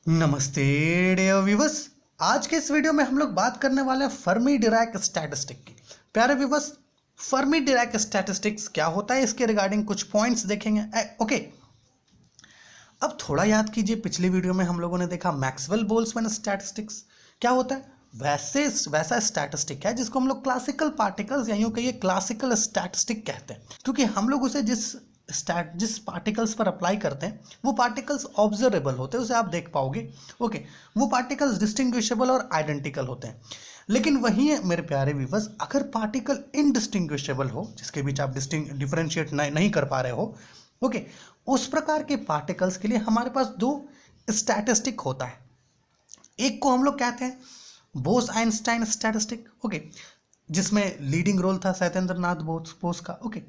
नमस्ते dear viewers. आज के इस वीडियो में हम लोग बात करने वाले हैं फर्मी डिराक स्टैटिस्टिक की। प्यारे व्यूअर्स, फर्मी डिराक स्टैटिस्टिक्स क्या होता है, इसके रिगार्डिंग कुछ पॉइंट्स देखेंगे। ओके, अब थोड़ा याद कीजिए, पिछली वीडियो में हम लोगों ने देखा मैक्सवेल बोल्ट्जमैन स्टैटिस्टिक्स क्या होता है। वैसा स्टैटिस्टिक है जिसको हम लोग क्लासिकल पार्टिकल्स या यूँ कहिए क्लासिकल स्टैटिस्टिक कहते हैं, क्योंकि हम लोग उसे जिस पार्टिकल्स पर अप्लाई करते हैं वो पार्टिकल्स ऑब्जर्वेबल होते हैं, उसे आप देख पाओगे। ओके, वो पार्टिकल्स डिस्टिंग्विशेबल और आइडेंटिकल होते हैं। लेकिन वहीं है मेरे प्यारे व्यूअर्स, अगर पार्टिकल इनडिस्टिंग्विशेबल हो, जिसके बीच आप डिफरेंशिएट नहीं कर पा रहे हो, ओके, उस प्रकार के पार्टिकल्स के लिए हमारे पास दो स्टैटिस्टिक होता है। एक को हम लोग कहते हैं बोस आइंस्टाइन स्टैटिस्टिक, ओके, जिसमें लीडिंग रोल था सत्येंद्र नाथ बोस का, ओके,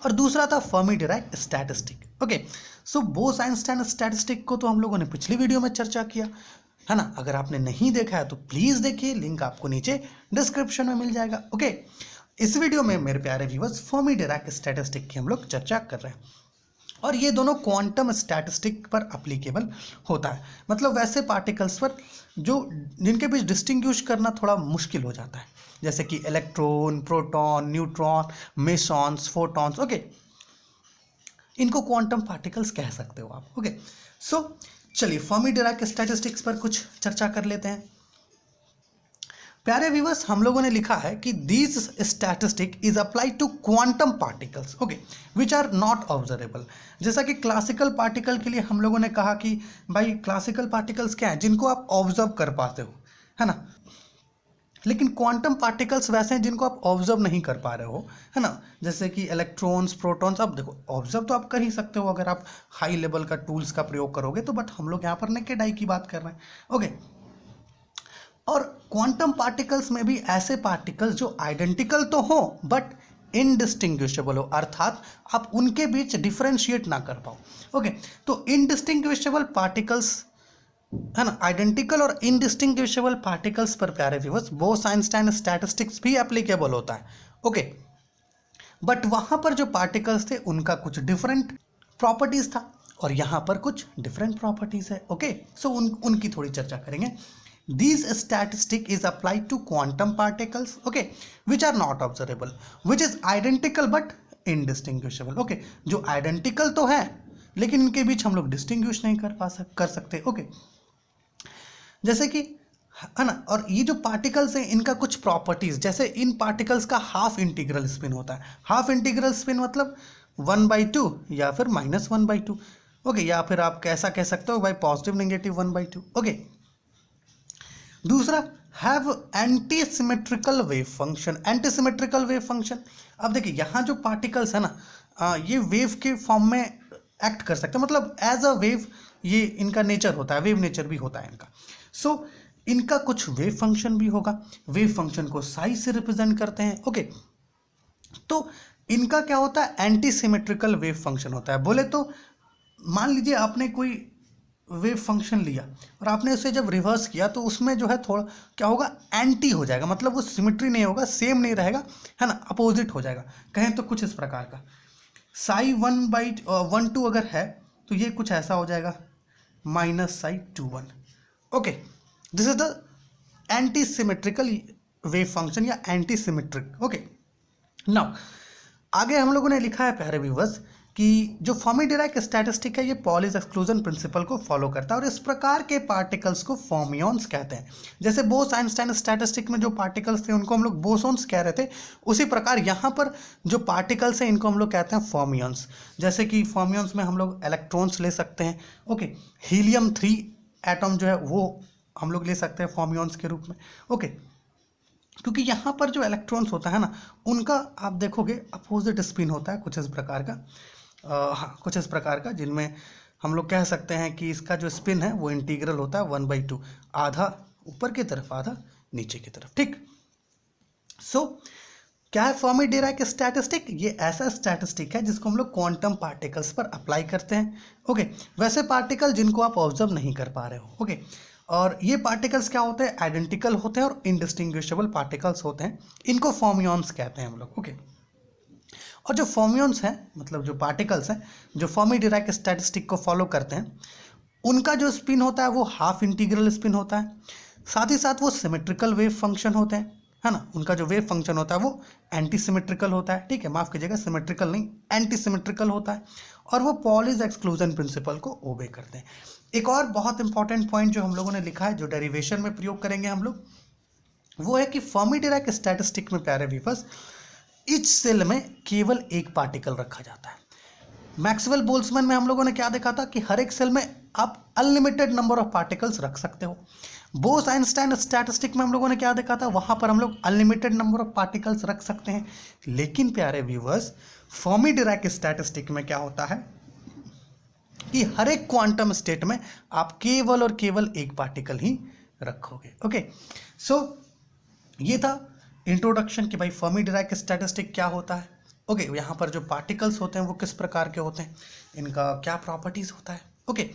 और दूसरा था फर्मी डिराक स्टैटिस्टिक। ओके, सो बोस आइंस्टाइन स्टैटिस्टिक को तो हम लोगों ने पिछली वीडियो में चर्चा किया है ना। अगर आपने नहीं देखा है तो प्लीज़ देखिए, लिंक आपको नीचे डिस्क्रिप्शन में मिल जाएगा। ओके, इस वीडियो में मेरे प्यारे व्यूअर्स फर्मी डिराक स्टैटिस्टिक की हम लोग चर्चा कर रहे हैं, और ये दोनों क्वांटम स्टैटिस्टिक पर अप्लीकेबल होता है। मतलब वैसे पार्टिकल्स पर जिनके बीच डिस्टिंग्विश करना थोड़ा मुश्किल हो जाता है, जैसे कि electron, proton, neutron, mesons, photons. Okay, इनको क्वांटम पार्टिकल्स कह सकते हो आप। ओके, सो चलिए फर्मी डिराक स्टैटिस्टिक्स पर कुछ चर्चा कर लेते हैं। प्यारे व्यूअर्स, हम लोगों ने लिखा है कि these statistic is apply to quantum particles, okay, which are not observable. जैसा कि क्लासिकल पार्टिकल के लिए हम लोगों ने कहा कि भाई क्लासिकल पार्टिकल्स क्या हैं, जिनको आप ऑब्जर्व कर पाते हो, है ना। लेकिन क्वांटम पार्टिकल्स वैसे हैं जिनको आप ऑब्जर्व नहीं कर पा रहे हो, है ना। जैसे कि इलेक्ट्रॉन्स, प्रोटॉन्स, अब देखो ऑब्जर्व तो आप कर ही सकते हो अगर आप हाई लेवल का टूल्स का प्रयोग करोगे तो, बट हम लोग यहाँ पर नेकेड आई की बात कर रहे हैं। ओके, और क्वांटम पार्टिकल्स में भी ऐसे पार्टिकल्स जो आइडेंटिकल तो हो बट इनडिस्टिंग्विशेबल हो, अर्थात आप उनके बीच डिफरेंशिएट ना कर पाओ। ओके, तो इनडिस्टिंग्विशेबल पार्टिकल्स, है ना, आइडेंटिकल और इनडिस्टिंग्विशेबल पार्टिकल्स पर प्यारे व्यूअर्स बोस आइंस्टाइन स्टैटिस्टिक्स भी एप्लीकेबल होता है। ओके, बट वहां पर जो पार्टिकल्स थे उनका कुछ डिफरेंट प्रॉपर्टीज था और यहां पर कुछ डिफरेंट प्रॉपर्टीज है। ओके, सो उनकी थोड़ी चर्चा करेंगे। These statistic is applied to quantum particles, okay, which are not observable, which is identical but indistinguishable. Okay, जो identical तो है लेकिन इनके बीच हम लोग डिस्टिंग्विश नहीं कर सकते। ओके, जैसे कि, है ना, और ये जो पार्टिकल्स हैं इनका कुछ प्रॉपर्टीज, जैसे इन पार्टिकल्स का हाफ इंटीग्रल स्पिन होता है। हाफ इंटीग्रल स्पिन मतलब 1/2 या फिर -1/2। ओके, या फिर आप कैसा कह सकते हो भाई, पॉजिटिव नेगेटिव 1/2। ओके, दूसरा have anti symmetrical wave function. Anti symmetrical wave function, अब देखिए यहाँ जो पार्टिकल्स है ना, ये वेव के फॉर्म में एक्ट कर सकते हैं, मतलब एज अ वेव, ये इनका नेचर होता है, वेव नेचर भी होता है इनका। सो इनका कुछ वेव फंक्शन भी होगा, वेव फंक्शन को साइज से रिप्रेजेंट करते हैं। ओके, तो इनका क्या होता है, एंटी सिमेट्रिकल वेव फंक्शन होता है। बोले तो मान लीजिए आपने कोई वेव फंक्शन लिया और आपने उसे जब रिवर्स किया तो उसमें जो है थोड़ा क्या होगा, एंटी हो जाएगा, मतलब वो सिमेट्री नहीं होगा, सेम नहीं रहेगा, है ना, अपोजिट हो जाएगा। कहें तो कुछ इस प्रकार का साई 1/2 अगर है तो ये कुछ ऐसा हो जाएगा -Sai 2/1। Okay, this is the anti symmetrical wave function या एंटी सिमेट्रिक। ओके, नाउ आगे हम लोगों ने लिखा है प्यारे व्यूअर्स कि जो फर्मी डिराक स्टैटिस्टिक है ये पॉलिस एक्सक्लूजन प्रिंसिपल को फॉलो करता है और इस प्रकार के पार्टिकल्स को फर्मियंस कहते हैं। जैसे बोस आइंस्टाइन स्टैटिस्टिक में जो पार्टिकल्स थे उनको हम लोग बोसॉन्स कह रहे थे, उसी प्रकार यहाँ पर जो पार्टिकल्स हैं इनको हम लोग कहते हैं फर्मियंस। जैसे कि फर्मियंस में हम लोग इलेक्ट्रॉन्स ले सकते हैं। ओके, हीलियम 3 एटम जो है वो हम लोग ले सकते हैं फर्मियंस के रूप में। ओके, क्योंकि यहाँ पर जो इलेक्ट्रॉन्स होता है ना, उनका आप देखोगे अपोजिट स्पिन होता है कुछ इस प्रकार का, हाँ कुछ इस प्रकार का, जिनमें हम लोग कह सकते हैं कि इसका जो स्पिन है वो इंटीग्रल होता है 1/2, आधा ऊपर की तरफ आधा नीचे की तरफ। ठीक, सो क्या है फर्मी डिराक स्टैटिस्टिक, ये ऐसा स्टैटिस्टिक है जिसको हम लोग क्वांटम पार्टिकल्स पर अप्लाई करते हैं। ओके, वैसे पार्टिकल जिनको आप ऑब्जर्व नहीं कर पा रहे हो। ओके, और ये पार्टिकल्स क्या होते हैं, आइडेंटिकल होते हैं और इनडिस्टिंग्विशेबल पार्टिकल्स होते हैं, इनको फर्मियंस कहते हैं हम लोग। ओके, और जो फर्मियंस हैं, मतलब जो पार्टिकल्स हैं जो फर्मी डिराक स्टैटिस्टिक को फॉलो करते हैं, उनका जो स्पिन होता है वो हाफ इंटीग्रल स्पिन होता है, साथ ही साथ वो सिमेट्रिकल वेव फंक्शन होते हैं, है ना। उनका जो वेव फंक्शन होता है वो एंटी सिमेट्रिकल होता है, ठीक है, माफ कीजिएगा, सिमेट्रिकल नहीं, एंटी सिमेट्रिकल होता है, और वो पॉलीज एक्सक्लूजन प्रिंसिपल को ओबे करते हैं। एक और बहुत इंपॉर्टेंट पॉइंट जो हम लोगों ने लिखा है, जो डेरिवेशन में प्रयोग करेंगे हम लोग, वो है कि फर्मी-डिराक स्टैटिस्टिक में प्यारे व्यूअर्स इच सेल में केवल एक पार्टिकल रखा जाता है। मैक्सवेल बोल्ट्जमैन में हम लोगों ने क्या देखा था कि हर एक सेल में आप अनलिमिटेड नंबर ऑफ पार्टिकल्स रख सकते हो। बोस-आइंस्टाइन स्टैटिस्टिक में हम लोगों ने क्या देखा था, वहां पर हम लोग अनलिमिटेड नंबर ऑफ पार्टिकल्स रख सकते हैं। लेकिन प्यारे व्यूअर्स फर्मी-डिराक स्टैटिस्टिक में क्या होता है कि हर एक क्वांटम स्टेट में आप केवल और केवल एक पार्टिकल ही रखोगे। ओके, सो ये था इंट्रोडक्शन कि भाई फर्मी-डिराक स्टैटिस्टिक क्या होता है। ओके, यहाँ पर जो पार्टिकल्स होते हैं वो किस प्रकार के होते हैं, इनका क्या प्रॉपर्टीज होता है। ओके,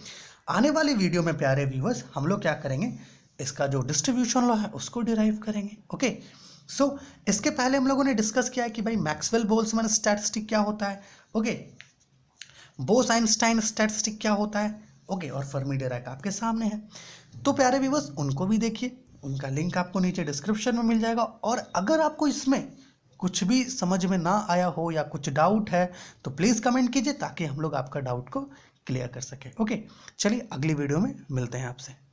आने वाली वीडियो में प्यारे व्यूअर्स हम लोग क्या करेंगे, इसका जो डिस्ट्रीब्यूशन लॉ है उसको डिराइव करेंगे। ओके, सो इसके पहले हम लोगों ने डिस्कस किया है कि भाई मैक्सवेल बोल्ट्जमैन स्टैटिस्टिक क्या होता है, ओके, बोस-आइंस्टाइन स्टैटिस्टिक क्या होता है, ओके, और फर्मी-डिराक आपके सामने है। तो प्यारे व्यूअर्स उनको भी देखिए, उनका लिंक आपको नीचे डिस्क्रिप्शन में मिल जाएगा। और अगर आपको इसमें कुछ भी समझ में ना आया हो या कुछ डाउट है तो प्लीज़ कमेंट कीजिए, ताकि हम लोग आपका डाउट को क्लियर कर सकें। ओके, चलिए अगली वीडियो में मिलते हैं आपसे।